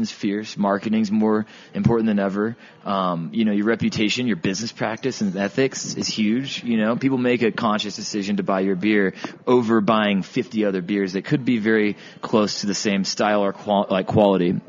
Competition's fierce. Marketing's more important than ever. Your reputation, your business practice and ethics is huge. People make a conscious decision to buy your beer over buying 50 other beers that could be very close to the same style or quality.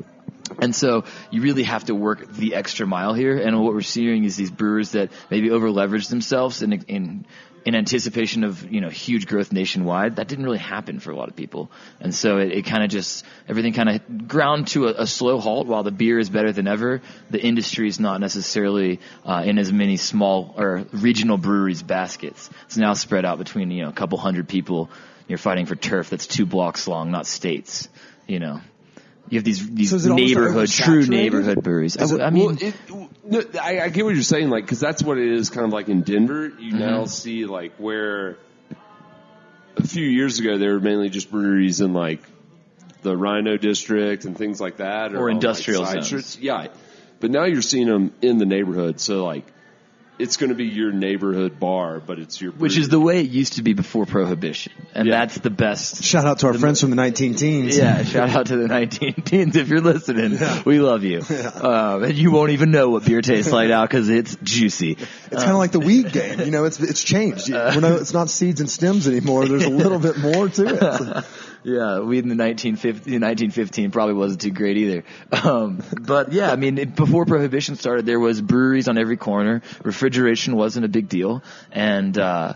And so you really have to work the extra mile here. And what we're seeing is these brewers that maybe over-leverage themselves in anticipation of, huge growth nationwide. That didn't really happen for a lot of people. And so it kind of just, everything kind of ground to a slow halt. While the beer is better than ever, the industry is not necessarily in as many small or regional breweries baskets. It's now spread out between, a couple hundred people. You're fighting for turf that's 2 blocks long, not states, You have these neighborhood, true neighborhood breweries. I get what you're saying, because that's what it is kind of like in Denver. You now see, where a few years ago they were mainly just breweries in, the Rhino District and things like that. Or industrial zones. Yeah. But now you're seeing them in the neighborhood. So, it's going to be your neighborhood bar, but it's your brewery. Which is the way it used to be before Prohibition. And that's the best. Shout out to our friends from the 19-teens. Yeah, shout out to the 19-teens if you're listening. Yeah. We love you. Yeah. And you won't even know what beer tastes like now because it's juicy. It's kind of like the weed game. It's changed. It's not seeds and stems anymore. There's a little bit more to it. Yeah, weed in the 1915 probably wasn't too great either. Before Prohibition started, there was breweries on every corner. Refrigeration wasn't a big deal. Without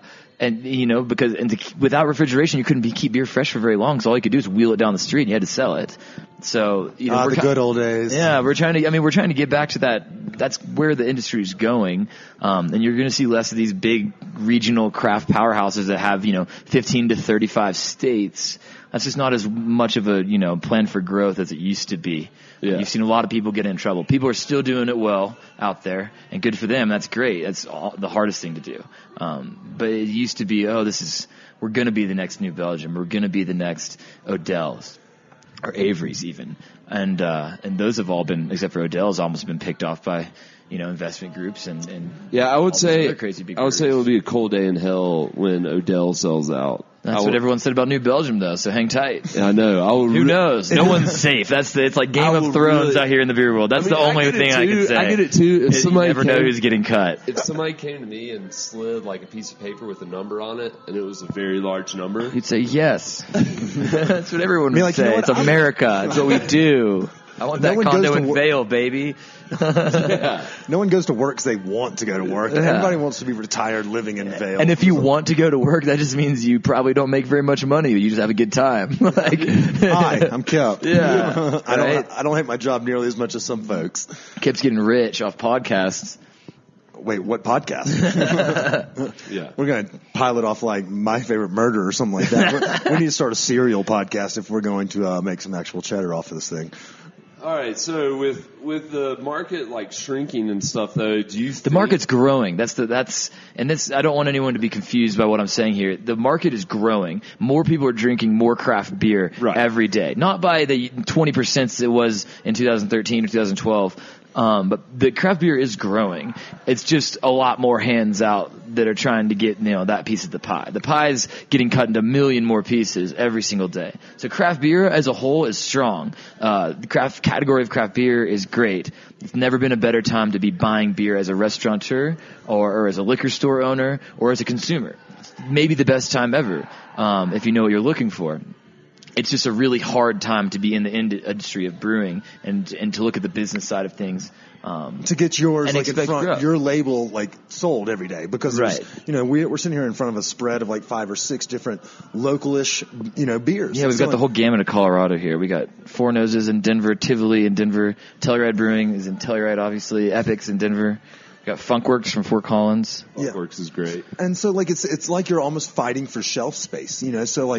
refrigeration, you couldn't keep beer fresh for very long. So all you could do is wheel it down the street and you had to sell it. So, the good old days. Yeah, we're trying to get back to that. That's where the industry is going. And you're going to see less of these big regional craft powerhouses that have, 15 to 35 states. That's just not as much of a, plan for growth as it used to be. Yeah. You've seen a lot of people get in trouble. People are still doing it well out there, and good for them. That's great. That's the hardest thing to do. But it used to be, we're going to be the next New Belgium. We're going to be the next Odell's or Avery's even. And those have all been, except for Odell's, almost been picked off by, investment groups and I would say crazy big I would say it will be a cold day in hell when Odell sells out. That's what everyone said about New Belgium, though. So hang tight. Yeah, I know. Who knows? No one's safe. It's like Game of Thrones out here in the beer world. That's the only thing I can say. I get it too. If somebody you never know who's getting cut. If somebody came to me and slid a piece of paper with a number on it, and it was a very large number, you'd say yes. That's what everyone would say. It's America. It's what we do. I want that condo in Vail, baby. Yeah. No one goes to work because they want to go to work. Yeah. Everybody wants to be retired living in Vail. And if you want to go to work, that just means you probably don't make very much money. You just have a good time. Hi, I'm Kip. Yeah. I don't hate my job nearly as much as some folks. Kip's getting rich off podcasts. Wait, what podcast? Yeah. We're going to pilot off My Favorite Murder or something like that. We need to start a serial podcast if we're going to make some actual cheddar off of this thing. All right, so with the market shrinking and stuff, though, do you think the market's growing? I don't want anyone to be confused by what I'm saying here. The market is growing. More people are drinking more craft beer every day. Not by the 20% it was in 2013 or 2012. But the craft beer is growing. It's just a lot more hands out that are trying to get, that piece of the pie. The pie is getting cut into a million more pieces every single day. So craft beer as a whole is strong. The category of craft beer is great. It's never been a better time to be buying beer as a restaurateur or as a liquor store owner or as a consumer. It's maybe the best time ever, if you know what you're looking for. It's just a really hard time to be in the industry of brewing and to look at the business side of things. To get yours in front, your label sold every day because we're sitting here in front of a spread of 5 or 6 different localish beers. Yeah, we've got the whole gamut of Colorado here. We got Four Noses in Denver, Tivoli in Denver, Telluride Brewing is in Telluride, obviously, Epic's in Denver. Got Funkworks from Fort Collins. Funkworks is great. And so it's like you're almost fighting for shelf space, so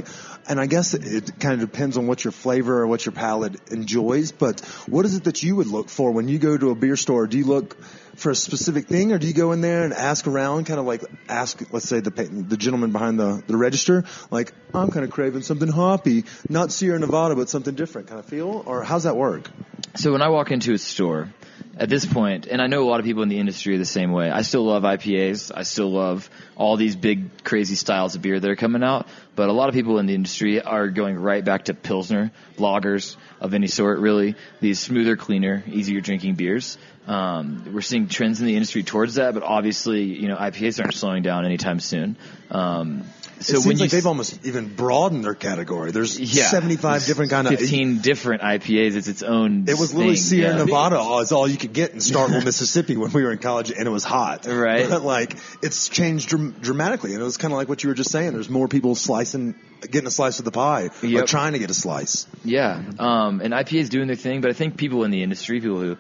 and I guess it kind of depends on what your flavor or what your palate enjoys, but what is it that you would look for when you go to a beer store? Do you look for a specific thing or do you go in there and ask around, kind of ask, let's say the gentleman behind the register, I'm kind of craving something hoppy, not Sierra Nevada, but something different kind of feel, or how's that work? So when I walk into a store, at this point, and I know a lot of people in the industry are the same way. I still love IPAs. I still love all these big, crazy styles of beer that are coming out. But a lot of people in the industry are going right back to Pilsner, lagers of any sort, really. These smoother, cleaner, easier drinking beers. We're seeing trends in the industry towards that, but obviously, IPAs aren't slowing down anytime soon. So it seems like they've almost even broadened their category. There's 75 different kind of 15 different IPAs. It's its own. It was literally Sierra Nevada is all you could get in Starkville, Mississippi when we were in college, and it was hot. Right. But it's changed dramatically, and it was kind of like what you were just saying. There's more people getting a slice of the pie, or trying to get a slice. Yeah. And IPA is doing their thing, but I think people in the industry, people who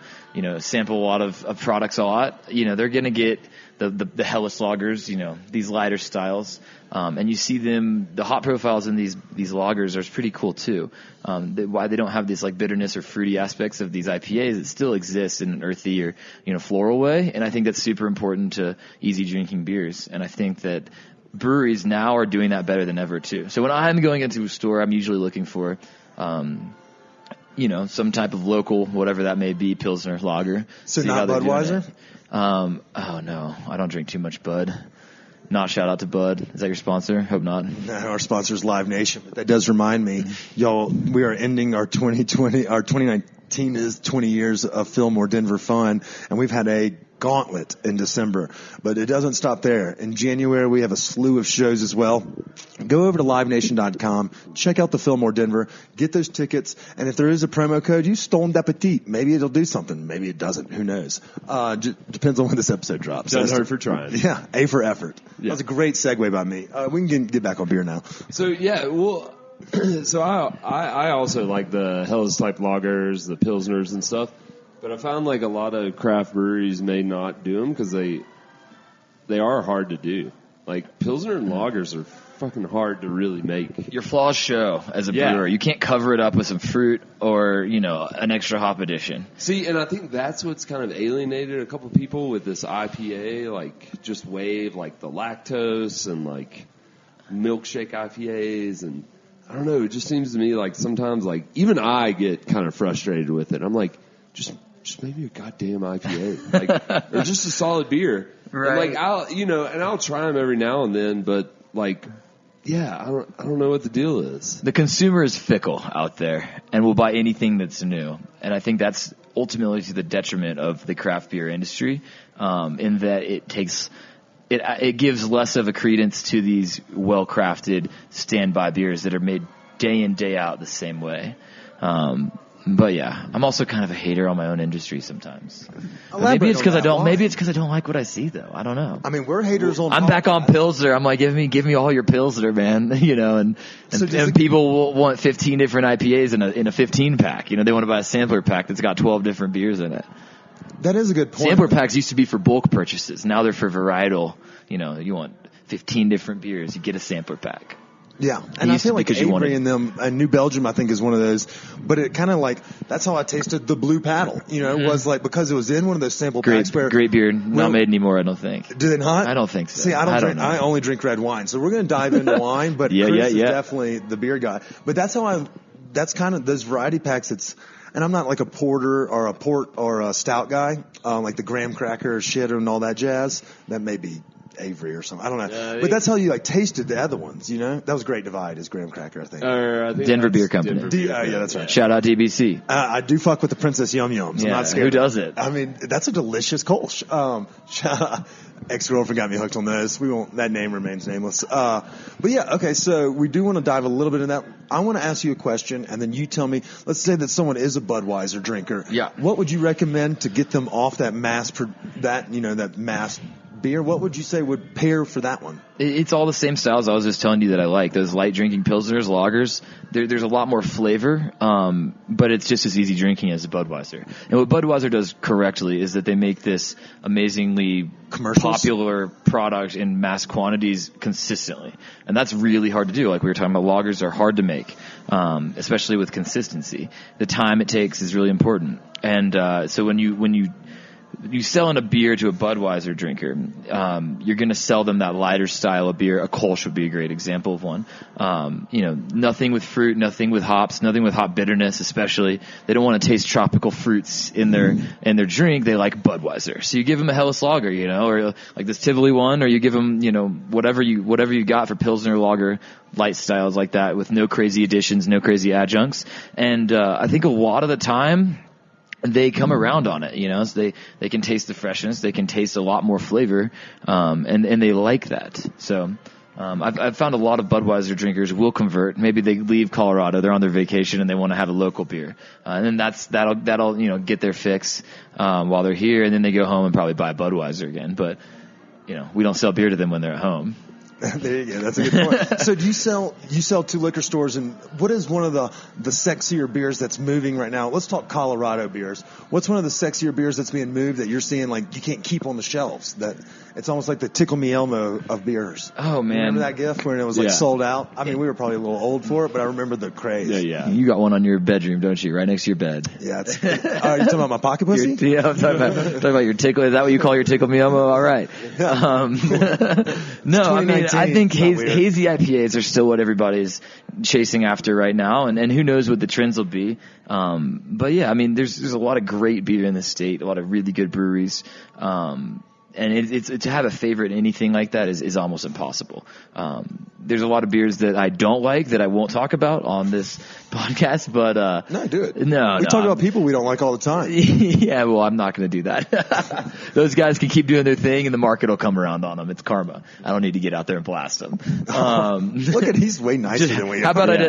sample a lot of products a lot, they're going to get the Hellas lagers, these lighter styles. And you see the hop profiles in these lagers are pretty cool too. Why they don't have this bitterness or fruity aspects of these IPAs, it still exists in an earthy or, floral way. And I think that's super important to easy drinking beers. And I think that breweries now are doing that better than ever too. So when I'm going into a store, I'm usually looking for, some type of local, whatever that may be, Pilsner, lager. So not Budweiser? Oh no, I don't drink too much Bud. Not shout out to Bud. Is that your sponsor? Hope not. No, our sponsor is Live Nation. But that does remind me, y'all, we are ending our 2020, our 2019 is 20 years of Fillmore Denver fun, and we've had a gauntlet in December. But it doesn't stop there. In January, we have a slew of shows as well. Go over to livenation.com, check out the Fillmore Denver, get those tickets, and if there is a promo code, use Stolen d'Appetit. Maybe it'll do something. Maybe it doesn't. Who knows? Depends on when this episode drops. Doesn't hurt for trying. Yeah, A for effort. Yeah. That was a great segue by me. We can get back on beer now. So, yeah, well, so I also like the Hellas type lagers, the Pilsners and stuff. But I found a lot of craft breweries may not do them because they are hard to do. Pilsner and lagers are fucking hard to really make. Your flaws show as a brewer. You can't cover it up with some fruit or, an extra hop addition. See, and I think that's what's kind of alienated a couple people with this IPA, just wave, the lactose and, milkshake IPAs. And I don't know, it just seems to me sometimes, even I get kind of frustrated with it. I'm just maybe a goddamn IPA, or just a solid beer. Right. And I'll try them every now and then, but I don't know what the deal is. The consumer is fickle out there and will buy anything that's new. And I think that's ultimately to the detriment of the craft beer industry, in that it gives less of a credence to these well-crafted standby beers that are made day in, day out the same way. But yeah, I'm also kind of a hater on my own industry sometimes. Maybe it's because I don't like what I see though. I don't know. I mean, we're haters on. I'm back on Pilsner. I'm give me all your Pilsner, man. And people will want 15 different IPAs in a 15 pack. They want to buy a sampler pack that's got 12 different beers in it. That is a good point. Sampler packs used to be for bulk purchases. Now they're for varietal. You want 15 different beers, you get a sampler pack. Yeah, and I feel like Avery and them, New Belgium, I think, is one of those. But it kind of that's how I tasted the Blue Paddle. It was because it was in one of those sample packs. Great beer, not made anymore, I don't think. Do they not? I don't think so. See, I only drink red wine, so we're going to dive into wine. But Chris is definitely the beer guy. But that's kind of those variety packs. And I'm not a porter or a port or a stout guy, like the graham cracker shit and all that jazz. That may be Avery or something. I don't know. But that's how you tasted the other ones, That was Great Divide is graham cracker, I think. I think Denver Beer Company. Yeah, that's right. Shout out DBC. I do fuck with the Princess Yum Yums. I'm not scared. Who doesn't? I mean, that's a delicious Kolsch. Ex-girlfriend got me hooked on those. That name remains nameless. But yeah, okay, so we do want to dive a little bit in that. I want to ask you a question, and then you tell me, let's say that someone is a Budweiser drinker. Yeah. What would you recommend to get them off that mass beer? What would you say would pair for that one? It's all the same styles I was just telling you that I like. Those light drinking Pilsners, lagers, there's a lot more flavor, but it's just as easy drinking as a Budweiser. And what Budweiser does correctly is that they make this amazingly popular product in mass quantities consistently. And that's really hard to do. Like we were talking about, lagers are hard to make, especially with consistency. The time it takes is really important. And so when you you selling a beer to a Budweiser drinker, you're going to sell them that lighter style of beer. A Kolsch would be a great example of one. Nothing with fruit, nothing with hops, nothing with hop bitterness, especially. They don't want to taste tropical fruits in their drink. They like Budweiser. So you give them a Helles Lager, or like this Tivoli one, or you give them, whatever you got for Pilsner Lager, light styles like that with no crazy additions, no crazy adjuncts. And I think a lot of the time, they come around on it, so they can taste the freshness, they can taste a lot more flavor, and they like that. So, I've found a lot of Budweiser drinkers will convert. Maybe they leave Colorado, they're on their vacation and they want to have a local beer. And then that'll get their fix, while they're here, and then they go home and probably buy Budweiser again. But, we don't sell beer to them when they're at home. There you go. That's a good point. So do you sell to liquor stores, and what is one of the sexier beers that's moving right now? Let's talk Colorado beers. What's one of the sexier beers that's being moved that you're seeing like you can't keep on the shelves? That it's almost like the Tickle Me Elmo of beers. Oh man, remember that gift when it was like sold out? I mean, we were probably a little old for it, but I remember the craze. Yeah. You got one on your bedroom, don't you? Right next to your bed. Yeah. You're talking about my pocket pussy? Yeah, I'm talking about your tickle. Is that what you call your Tickle Me Elmo? All right. No, I mean, I think hazy IPAs are still what everybody's chasing after right now, and who knows what the trends will be. But yeah, I mean, there's a lot of great beer in the state, a lot of really good breweries. And it's to have a favorite anything like that is almost impossible. There's a lot of beers that I don't like that I won't talk about on this podcast, but no, do it. No, we talk about people we don't like all the time. Yeah, well, I'm not going to do that. Those guys can keep doing their thing, and the market will come around on them. It's karma. I don't need to get out there and blast them. Look at he's way nicer than we are.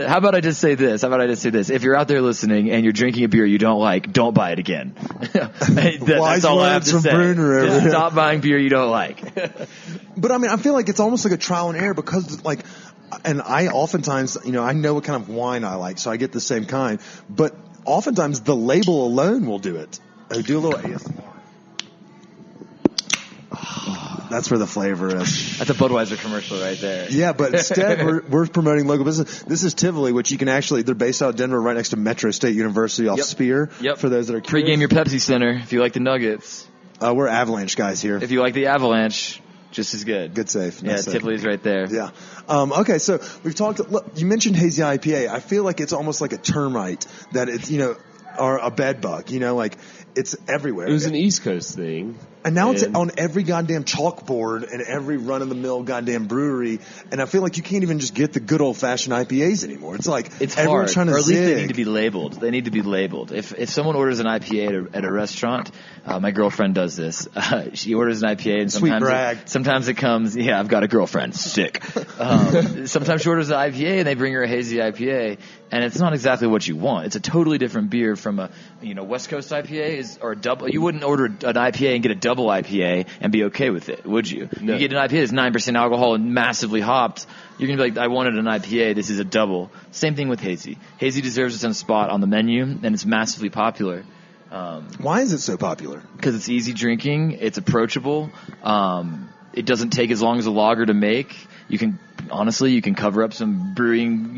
How about I just say this? If you're out there listening and you're drinking a beer you don't like, don't buy it again. That's all I have to say. Bruner just stop buying beer you don't like. But I mean, I feel like it's almost like a trial and error because like, and I oftentimes, I know what kind of wine I like, so I get the same kind, but oftentimes the label alone will do it. Do a little ASMR. That's where the flavor is. That's a Budweiser commercial right there. Yeah, but instead we're promoting local business. This is Tivoli, which you can actually, they're based out of Denver right next to Metro State University off Spear. Yep. For those that are curious. Pre-game your Pepsi Center if you like the Nuggets. We're Avalanche guys here. If you like the Avalanche, just as good. Good save. Yeah, Tivoli's right there. Yeah. Okay, so we've talked, look, you mentioned hazy IPA. I feel like it's almost like a termite that it's, or a bed bug, like it's everywhere. It was an East Coast thing. And now it's on every goddamn chalkboard and every run-of-the-mill goddamn brewery. And I feel like you can't even just get the good old-fashioned IPAs anymore. It's like it's everyone's hard. trying to or at least zig. they need to be labeled. They need to be labeled. If someone orders an IPA at a restaurant, my girlfriend does this. She orders an IPA and Sweet brag. Sometimes it comes, I've got a girlfriend. Sick. Sometimes she orders an IPA and they bring her a hazy IPA. And it's not exactly what you want. It's a totally different beer from a, West Coast IPA or a double. You wouldn't order an IPA and get a double IPA and be okay with it, would you? No. You get an IPA that's 9% alcohol and massively hopped. You're going to be like, I wanted an IPA. This is a double. Same thing with hazy. Hazy deserves its own spot on the menu, and it's massively popular. Why is it so popular? Because it's easy drinking. It's approachable. It doesn't take as long as a lager to make. You can cover up some brewing,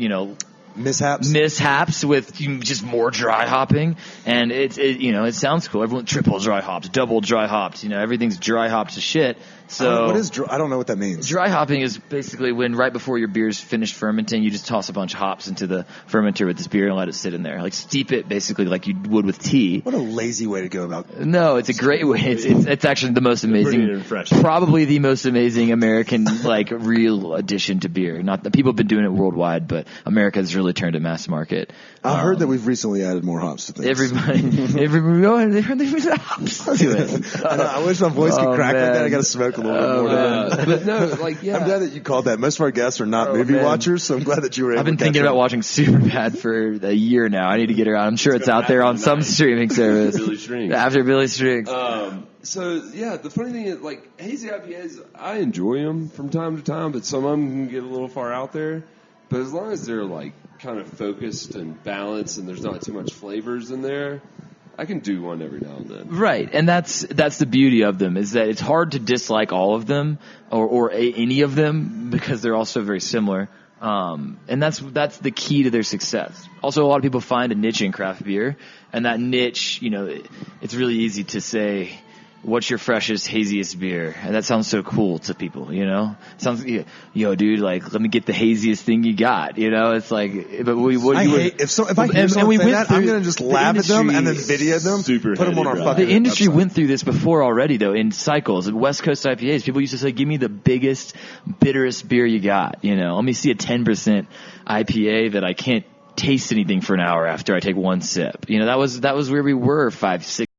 mishaps with just more dry hopping, and it sounds cool. Everyone triple dry hopped, double dry hopped, everything's dry hopped to shit. So what is I don't know what that means. Dry hopping is basically when right before your beer's finished fermenting, you just toss a bunch of hops into the fermenter with this beer and let it sit in there. Like steep it basically like you would with tea. What a lazy way to go about it. No, it's a great way. It's actually the most amazing, probably the most amazing American real addition to beer. Not that people have been doing it worldwide, but America has really turned to mass market. I heard that we've recently added more hops to things. Everybody, go ahead. There's hops to it. I wish my voice could crack like that. I got to smoke a little bit more. But no, I'm glad that you called that. Most of our guests are not movie watchers, so I'm glad that you were able I've been thinking about watching Superbad for a year now. I need to get her out. I'm sure it's out there on some streaming service. After Billy Strings. So, the funny thing is, hazy IPAs, I enjoy them from time to time, but some of them can get a little far out there. But as long as they're, kind of focused and balanced and there's not too much flavors in there, I can do one every now and then. Right, and that's the beauty of them, is that it's hard to dislike all of them or any of them because they're all so very similar. And that's the key to their success. Also, a lot of people find a niche in craft beer, and that niche, it's really easy to say, what's your freshest, haziest beer? And that sounds so cool to people, you know? It sounds, yo, dude, like, let me get the haziest thing you got, you know? It's like, but what you would. If I hear someone say that, I'm going to just laugh at them and then video them, put them on our fucking The industry website. went through this before already, though, in cycles. West Coast IPAs, people used to say, give me the biggest, bitterest beer you got, you know? Let me see a 10% IPA that I can't taste anything for an hour after I take one sip. You know, that was where we were 5, 6